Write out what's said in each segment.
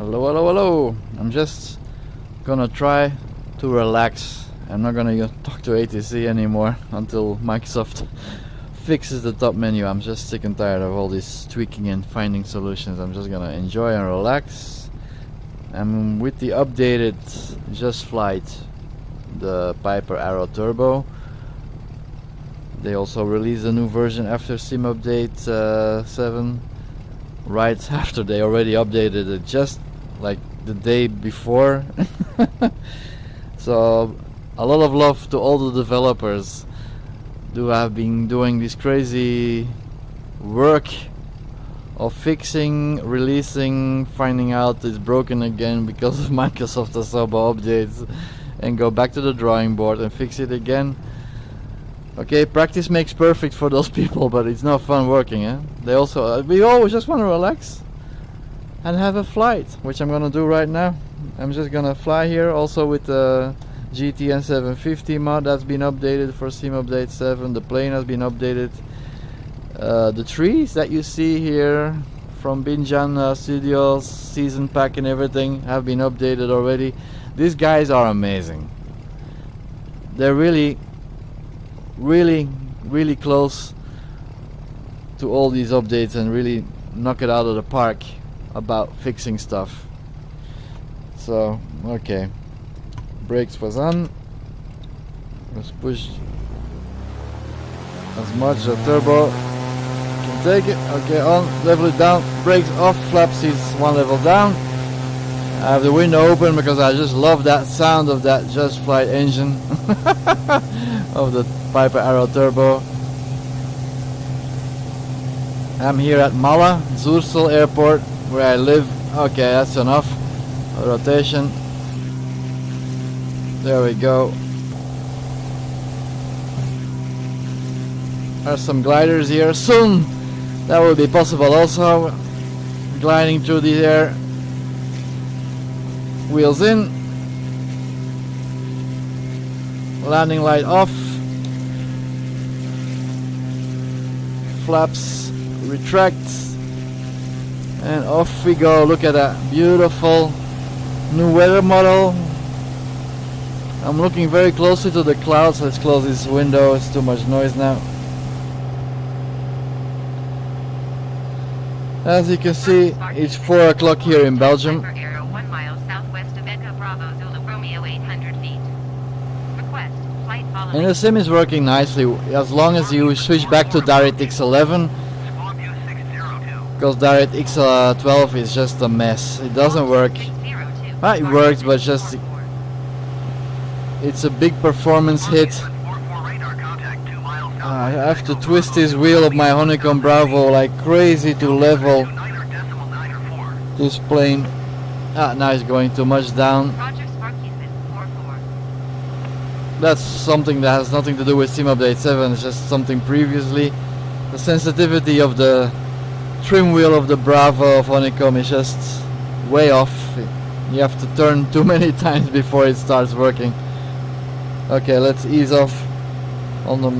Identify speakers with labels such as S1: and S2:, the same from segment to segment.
S1: Hello, hello, hello. I'm just gonna try to relax. I'm not gonna talk to ATC anymore until Microsoft fixes the top menu. I'm just sick and tired of all this tweaking and finding solutions. I'm just gonna enjoy and relax. And with the updated Just Flight, the Piper Aero Turbo, they also released a new version after Sim Update 7, right after they already updated it, just like the day before. So a lot of love to all the developers who have been doing this crazy work of fixing, releasing, finding out it's broken again because of Microsoft MSobo updates, and go back to the drawing board and fix it again. Okay, practice makes perfect for those people, but it's not fun working, eh? They also, we always just want to relax and have a flight, which I'm gonna do right now. I'm just gonna fly here, also with the GTN 750 mod that's been updated for Sim Update 7. The plane has been updated. The trees that you see here from Binjan Studios, season pack and everything have been updated already. These guys are amazing. They're really close to all these updates and really knock it out of the park about fixing stuff. So, okay. Brakes was on. Let's push as much the turbo can take it. Okay, on, level it down, brakes off, flaps is one level down. I have the window open because I just love that sound of that Just Flight engine of the Piper Aero Turbo. I'm here at Malle, Zoersel Airport, where I live. Okay, that's enough. Rotation. There we go. There's some gliders here. Soon that will be possible also. Gliding through the air. Wheels in. Landing light off. Flaps retract. And off we go. Look at that beautiful new weather model. I'm looking very closely to the clouds. Let's close this window, it's too much noise now. As you can see, it's 4 o'clock here in Belgium.
S2: 1 mile southwest of Echo Bravo Zulu Romeo 800 feet. Request flight following.
S1: And the sim is working nicely as long as you switch back to DirectX 11. Because DirectX 12 is just a mess. It doesn't work. It works, but just it's a big performance hit. I have to twist this wheel of my Honeycomb Bravo like crazy to level this plane. Now it's going too much down. That's something that has nothing to do with Sim Update 7. It's just something previously. The sensitivity of the trim wheel of the Bravo of Honeycomb is just way off. You have to turn too many times before it starts working. Okay, let's ease off on the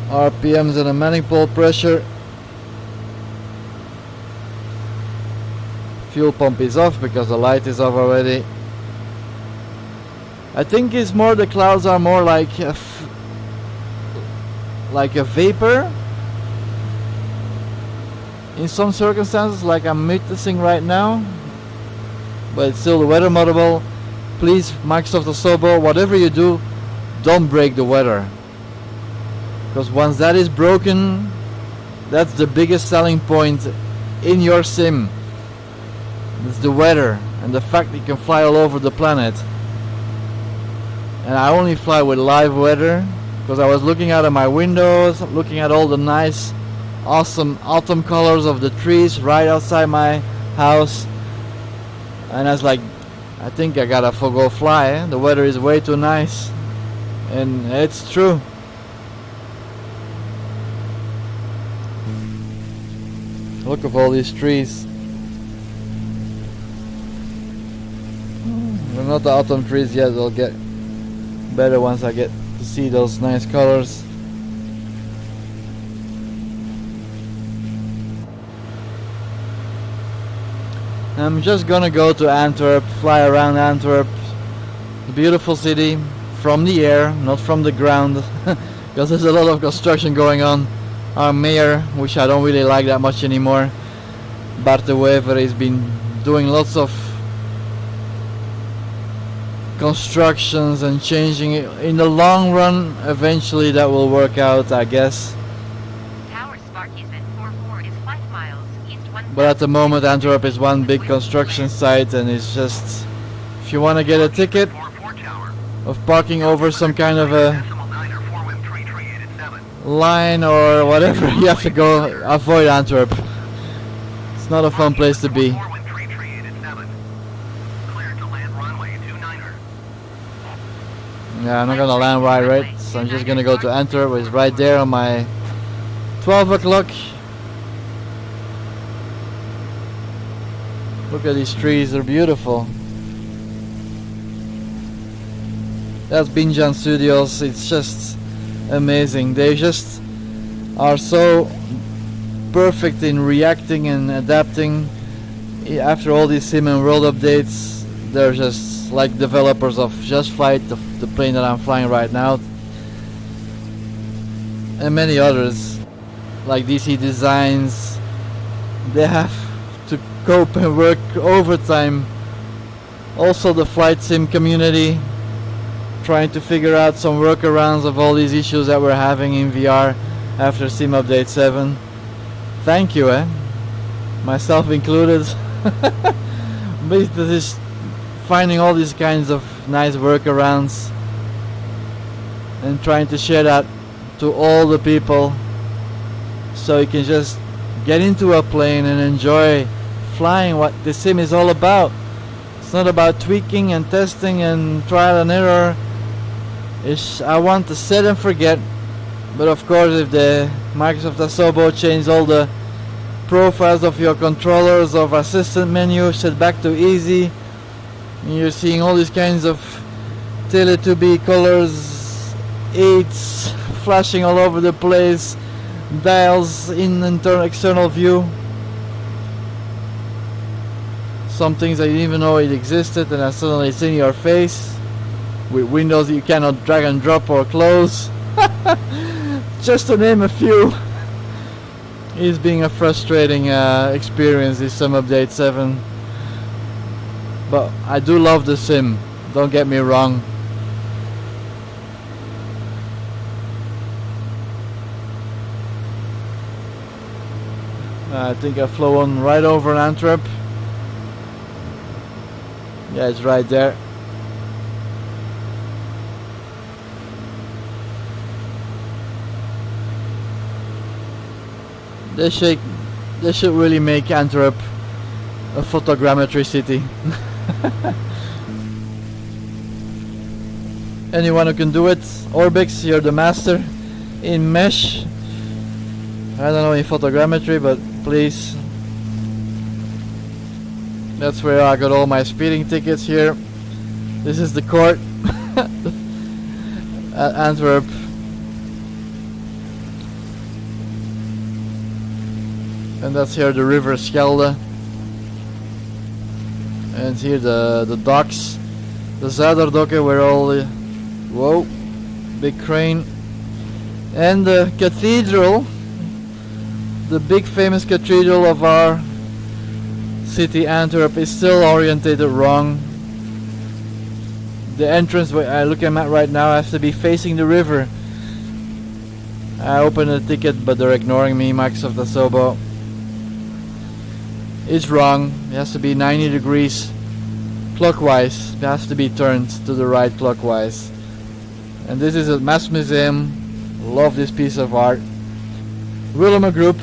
S1: RPMs and the manifold pressure. Fuel pump is off because the light is off already. I think it's more, the clouds are more like a vapor in some circumstances, like I'm witnessing right now. But it's still the weather model. Please, Microsoft MSobo, whatever you do, don't break the weather. Because once that is broken, that's the biggest selling point in your sim. It's the weather and the fact that you can fly all over the planet. And I only fly with live weather because I was looking out of my windows, looking at all the nice, awesome autumn colors of the trees right outside my house. And I was like, I think I gotta go fly, eh? The weather is way too nice. And it's true. Look at all these trees. They're not the autumn trees yet, they'll get better once I get to see those nice colors. I'm just gonna go to Antwerp, fly around Antwerp, a beautiful city, from the air, not from the ground, because there's a lot of construction going on. Our mayor, which I don't really like that much anymore, Bart de Wever, has been doing lots of constructions and changing it. In the long run, eventually that will work out, I guess.
S2: Tower Sparkiezen 44 is 5 miles east 1.
S1: But at the moment Antwerp is one big construction site, and it's just, if you want to get a ticket of parking over some kind of a line or whatever, you have to go avoid Antwerp. It's not a fun place to be. Yeah, I'm not gonna land right, so I'm just gonna go to Antwerp. It's right there on my 12 o'clock. Look at these trees, they're beautiful. That's Binjan Studios. It's just amazing. They just are so perfect in reacting and adapting. After all these sim and world updates, they're just like developers of Just Flight, the plane that I'm flying right now, and many others like DC Designs. They have to cope and work overtime. Also the flight sim community, trying to figure out some workarounds of all these issues that we're having in VR after Sim Update 7. Thank you, myself included. But this finding all these kinds of nice workarounds and trying to share that to all the people, so you can just get into a plane and enjoy flying. What the sim is all about. It's not about tweaking and testing and trial and error. I want to set and forget. But of course, if the Microsoft MSobo changed all the profiles of your controllers, of assistant menu, set back to easy, and you're seeing all these kinds of Teletubby colors, 8s flashing all over the place, dials in external view, some things I didn't even know it existed, and then suddenly it's in your face with windows you cannot drag and drop or close. Just to name a few. It's being a frustrating experience, this Sim Update 7. But I do love the sim, don't get me wrong. I think I've flown right over Antwerp. Yeah, it's right there. They should really make Antwerp a photogrammetry city. Anyone who can do it, Orbix, you're the master in mesh. I don't know in photogrammetry, but please. That's where I got all my speeding tickets here. This is the court at Antwerp. And that's here the river Schelde. And here the docks. The Zuiderdokken where all the... Whoa, big crane. And the cathedral. The big famous cathedral of our city Antwerp is still orientated wrong. The entrance I'm looking at right now has to be facing the river. I opened a ticket but they're ignoring me, Microsoft MSobo. It's wrong. It has to be 90 degrees clockwise. It has to be turned to the right clockwise. And this is a Mass Museum. Love this piece of art. Willema Group,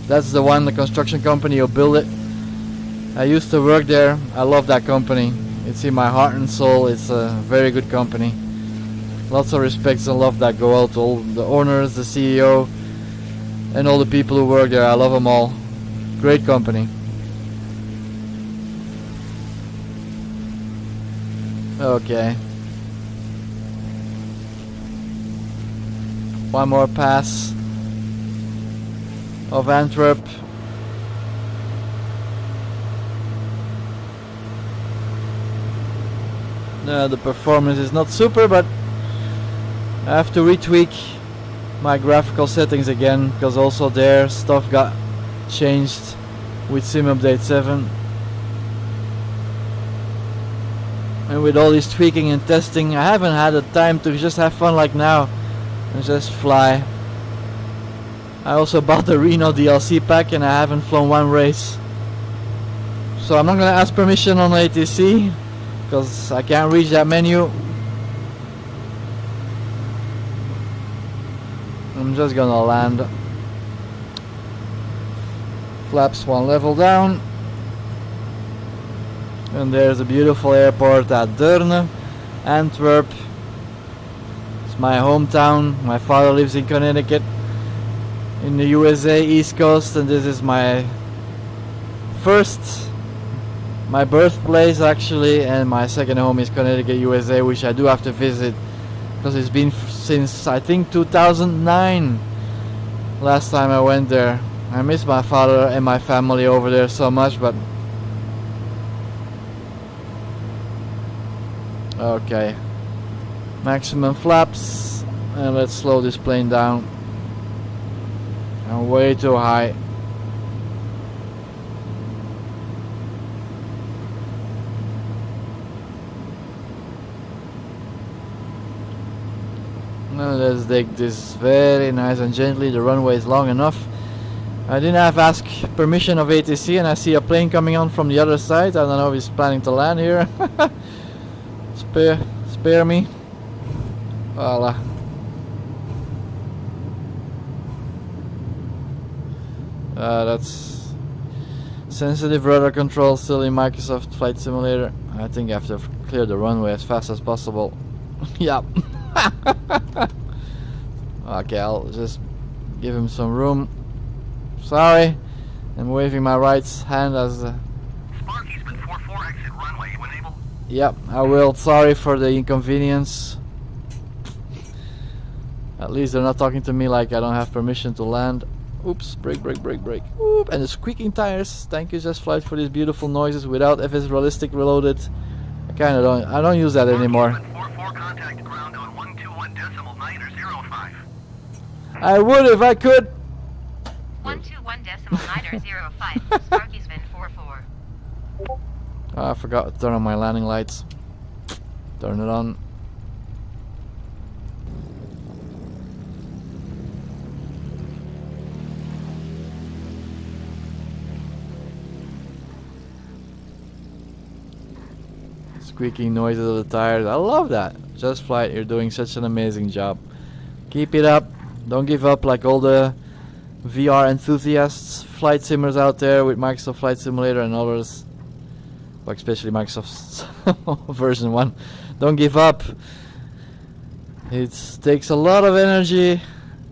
S1: that's the one, the construction company who built it. I used to work there. I love that company. It's in my heart and soul. It's a very good company. Lots of respects and love that go out to all the owners, the CEO, and all the people who work there. I love them all. Great company. Okay. One more pass of Antwerp. The performance is not super, but I have to retweak my graphical settings again, because also there stuff got changed with Sim Update 7. And with all this tweaking and testing, I haven't had the time to just have fun like now and just fly. I also bought the Reno DLC pack and I haven't flown one race. So I'm not gonna ask permission on ATC because I can't reach that menu. I'm just gonna land. Flaps one level down. And there's a beautiful airport at Deurne, Antwerp. It's my hometown. My father lives in Connecticut, in the USA East Coast, and this is my birthplace actually, and my second home is Connecticut, USA, which I do have to visit because it's been since I think 2009 last time I went there. I miss my father and my family over there so much, but okay, maximum flaps, and let's slow this plane down. I'm way too high. Now let's take this very nice and gently. The runway is long enough. I didn't have ask permission of ATC, and I see a plane coming on from the other side. I don't know if he's planning to land here. Spare me. Voila. That's sensitive rudder control still in Microsoft Flight Simulator. I think I have to clear the runway as fast as possible. Yeah. Okay, I'll just give him some room. Sorry, I'm waving my right hand as
S3: Sparky's been 44 exit runway. You enable?
S1: Yep, I will. Sorry for the inconvenience. At least they're not talking to me like I don't have permission to land. Oops, brake. Oop, and the squeaking tires. Thank you, Just Flight, for these beautiful noises without FS Realistic reloaded. I don't use that anymore.
S3: 44 contact ground on 121.905.
S1: I would if I could.
S2: 121.905. Sparky's been 44.
S1: Oh, I forgot to turn on my landing lights. Turn it on. Squeaking noises of the tires. I love that. Just Flight, you're doing such an amazing job. Keep it up. Don't give up like all the VR enthusiasts, flight simmers out there with Microsoft Flight Simulator and others. Like especially Microsoft's version 1. Don't give up. It takes a lot of energy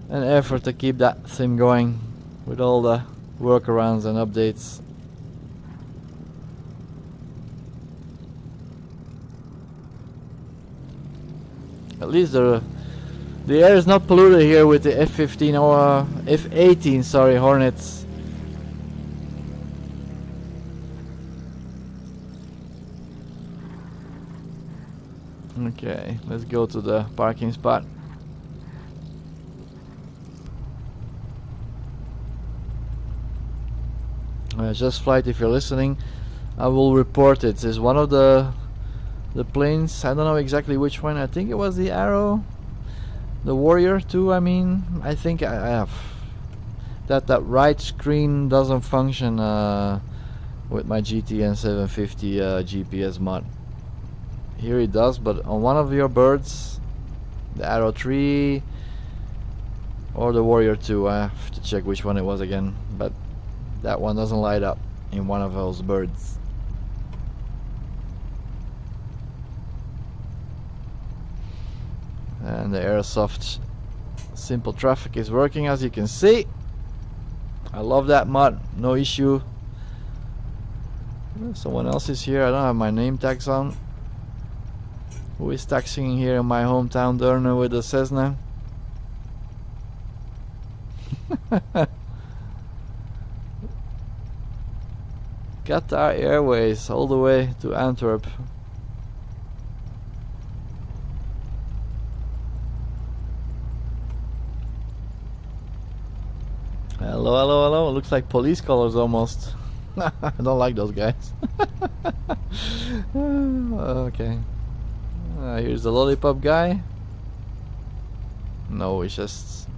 S1: and effort to keep that sim going with all the workarounds and updates. At least the air is not polluted here with the F-15 or F-18, sorry, Hornets. Okay, let's go to the parking spot. Just Flight, if you're listening, I will report it. It's one of the planes. I don't know exactly which one. I think it was the Arrow, the Warrior 2. I mean, I think I have that right screen doesn't function with my GTN 750 GPS mod. Here it does, but on one of your birds, the Arrow 3 or the Warrior 2, I have to check which one it was again, but that one doesn't light up in one of those birds. And the Aerosoft simple traffic is working, as you can see. I love that mod, no issue. Someone else is here. I don't have my name tags on. Who is taxiing here in my hometown Deurne with the Cessna? Qatar Airways all the way to Antwerp. Hello, hello, hello. Looks like police colors almost. I don't like those guys. Okay. Here's the lollipop guy. No, he's just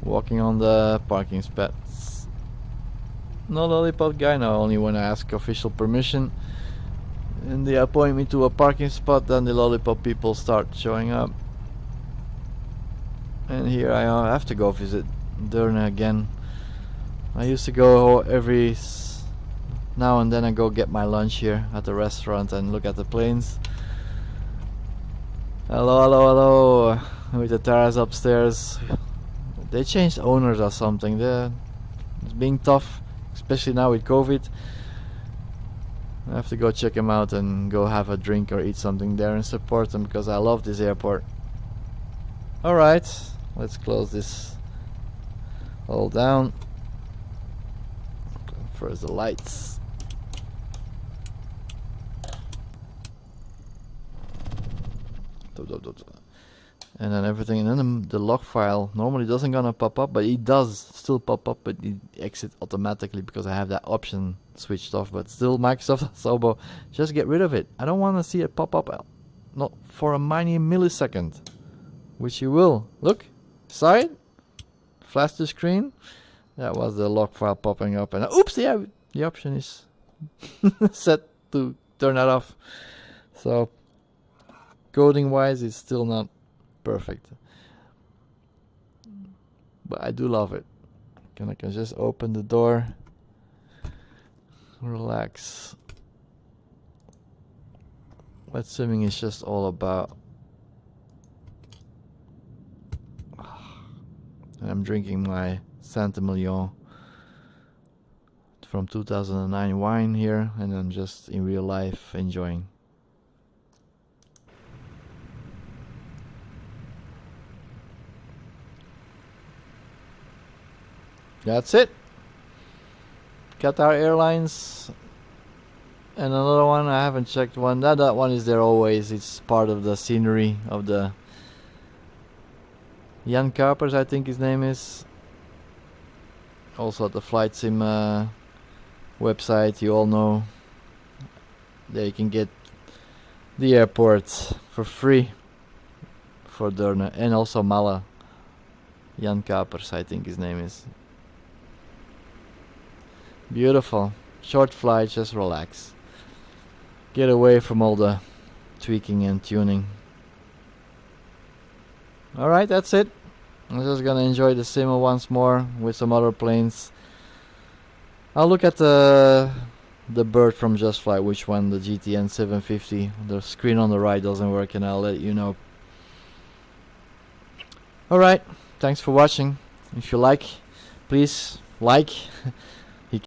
S1: walking on the parking spots. No lollipop guy, no, only when I ask official permission and they appoint me to a parking spot, then the lollipop people start showing up. And here I have to go visit Deurne again. I used to go every now and then. I go get my lunch here at the restaurant and look at the planes. Hello, hello, hello. With the terrace upstairs. They changed owners or something. It's being tough, especially now with COVID. I have to go check them out and go have a drink or eat something there and support them because I love this airport. Alright, let's close this all down. First the lights. And then everything, and then the log file normally doesn't gonna pop up, but it does still pop up, but it exits automatically because I have that option switched off. But still, Microsoft MSobo, just get rid of it. I don't want to see it pop up, not for a minor millisecond, which you will. Look, saw it, flash the screen. That was the log file popping up, and oops, yeah, the option is set to turn that off. So coding wise, it's still not perfect, but I do love it. I can just open the door, relax. What swimming is just all about. And I'm drinking my Saint-Emilion from 2009 wine here, and I'm just in real life enjoying. That's it. Qatar Airlines. And another one, I haven't checked one. That one is there always. It's part of the scenery of the Jan Kapers, I think his name is. Also at the Flight Sim website, you all know. There you can get the airport for free for Deurne. And also Malle. Jan Kapers, I think his name is. Beautiful. Short flight, just relax. Get away from all the tweaking and tuning. Alright, that's it. I'm just gonna enjoy the sim once more with some other planes. I'll look at the bird from Just Flight, which one, the GTN 750. The screen on the right doesn't work and I'll let you know. Alright, thanks for watching. If you like, please like